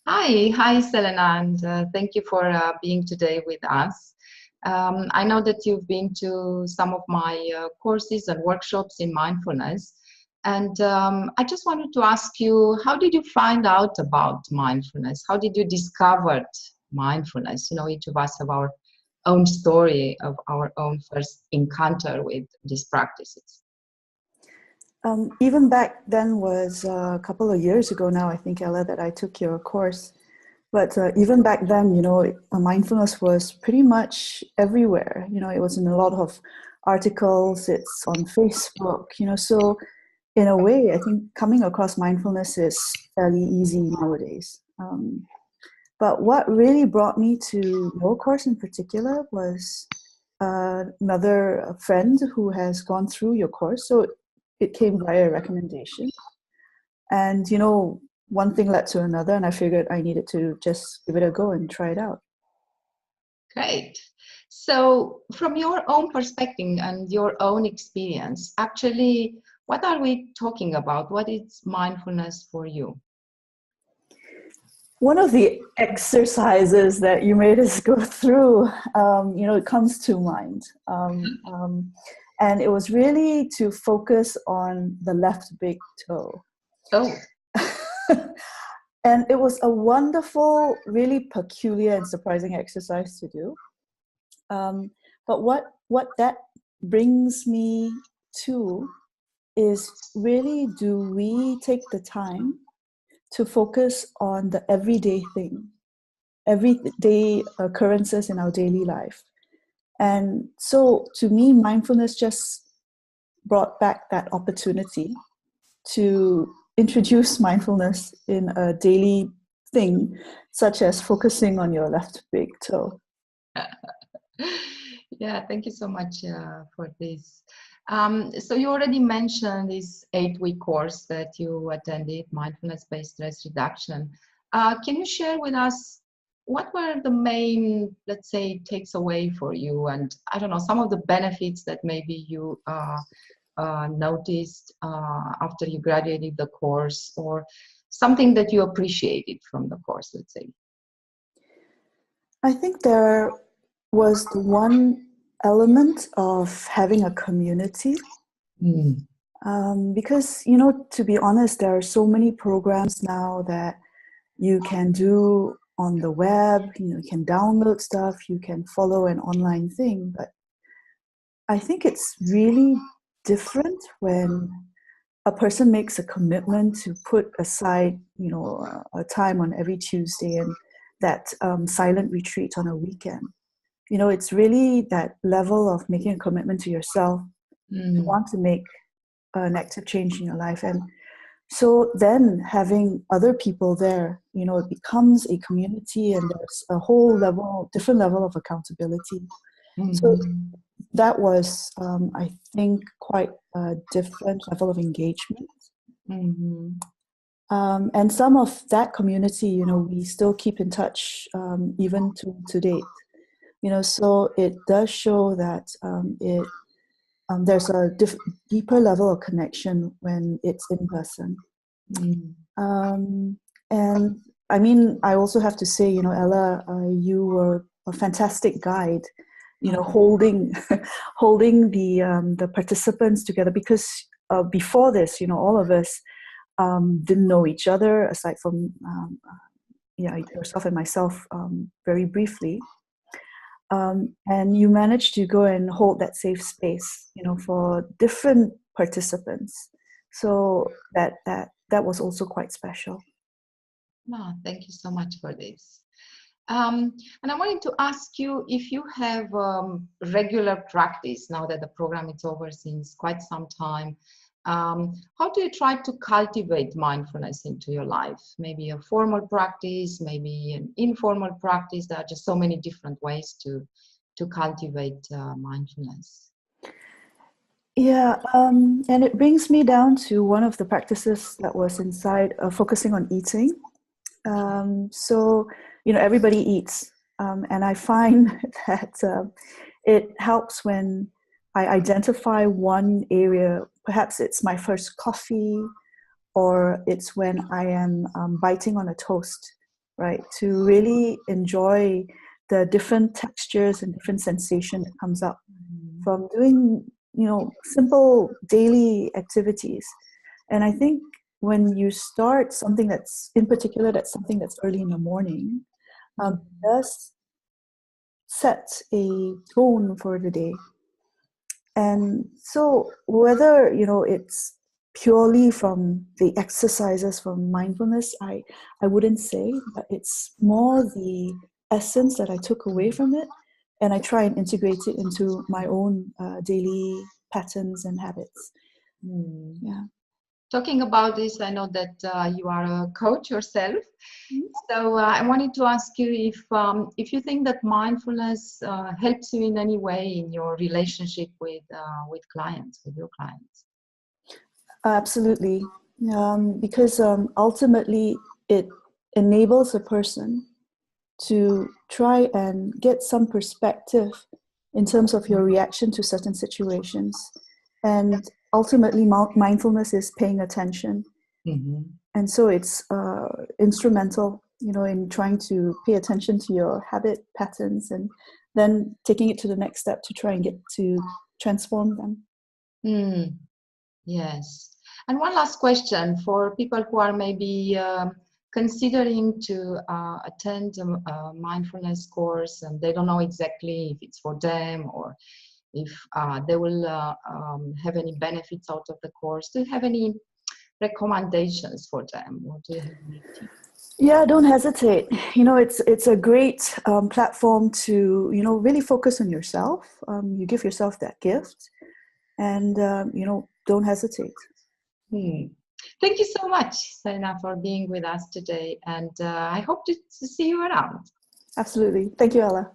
Hi, Selena, and thank you for being today with us. I know that you've been to some of my courses and workshops in mindfulness, and I just wanted to ask you, how did you find out about mindfulness? How did you discover mindfulness? You know, each of us have our own story of our own first encounter with these practices. Even back then was a couple of years ago now, I think, Ella, that I took your course. But even back then, mindfulness was pretty much everywhere. It was in a lot of articles, it's on Facebook, so in a way, I think coming across mindfulness is fairly easy nowadays. But what really brought me to your course in particular was another friend who has gone through your course. So it came via recommendation. And, one thing led to another, and I figured I needed to just give it a go and try it out. Great. So, from your own perspective and your own experience, actually, what are we talking about? What is mindfulness for you? One of the exercises that you made us go through, it comes to mind. And it was really to focus on the left big toe. Oh. And it was a wonderful, really peculiar and surprising exercise to do. But what that brings me to is really, do we take the time to focus on the everyday thing, everyday occurrences in our daily life? And so to me, mindfulness just brought back that opportunity to introduce mindfulness in a daily thing, such as focusing on your left big toe. Yeah, thank you so much for this. So you already mentioned this 8-week course that you attended, Mindfulness-Based Stress Reduction. Can you share with us what were the main, let's say, takes away for you? And I don't know, some of the benefits that maybe you noticed after you graduated the course, or something that you appreciated from the course, let's say. I think there was the one element of having a community. Because, to be honest, there are so many programs now that you can do on the web, you can download stuff, you can follow an online thing. But I think it's really different when a person makes a commitment to put aside, a time on every Tuesday and that silent retreat on a weekend. It's really that level of making a commitment to yourself to want to make an active change in your life. And so then having other people there, it becomes a community, and there's a whole different level of accountability. So that was, I think, quite a different level of engagement. And some of that community, we still keep in touch even to date. So it does show that there's a deeper level of connection when it's in person. And I mean, I also have to say, Ella, you were a fantastic guide, holding the participants together, because before this, all of us didn't know each other, aside from yourself and myself very briefly. And you managed to go and hold that safe space, for different participants. So that was also quite special. Oh, thank you so much for this. And I wanted to ask you if you have regular practice now that the program is over since quite some time. How do you try to cultivate mindfulness into your life? Maybe a formal practice, maybe an informal practice. There are just so many different ways to cultivate mindfulness. Yeah, and it brings me down to one of the practices that was inside, focusing on eating. So, everybody eats. And I find that it helps when I identify one area. Perhaps it's my first coffee, or it's when I am biting on a toast, right? To really enjoy the different textures and different sensation that comes up from doing, simple daily activities. And I think when you start something that's, in particular, that's something that's early in the morning, does set a tone for the day. And so whether, it's purely from the exercises from mindfulness, I wouldn't say, but it's more the essence that I took away from it, and I try and integrate it into my own daily patterns and habits. Yeah. Talking about this, I know that you are a coach yourself. So I wanted to ask you if you think that mindfulness helps you in any way in your relationship with clients, with your clients. Absolutely, because ultimately it enables a person to try and get some perspective in terms of your reaction to certain situations. And ultimately, mindfulness is paying attention. And so it's instrumental, in trying to pay attention to your habit patterns and then taking it to the next step to try and get to transform them. Yes. And one last question for people who are maybe considering to attend a mindfulness course and they don't know exactly if it's for them or if they will have any benefits out of the course. Do you have any recommendations for them? Or do you have any tips? Yeah, don't hesitate. It's a great platform to, really focus on yourself. You give yourself that gift and, don't hesitate. Thank you so much, Selena, for being with us today. And I hope to see you around. Absolutely. Thank you, Ella.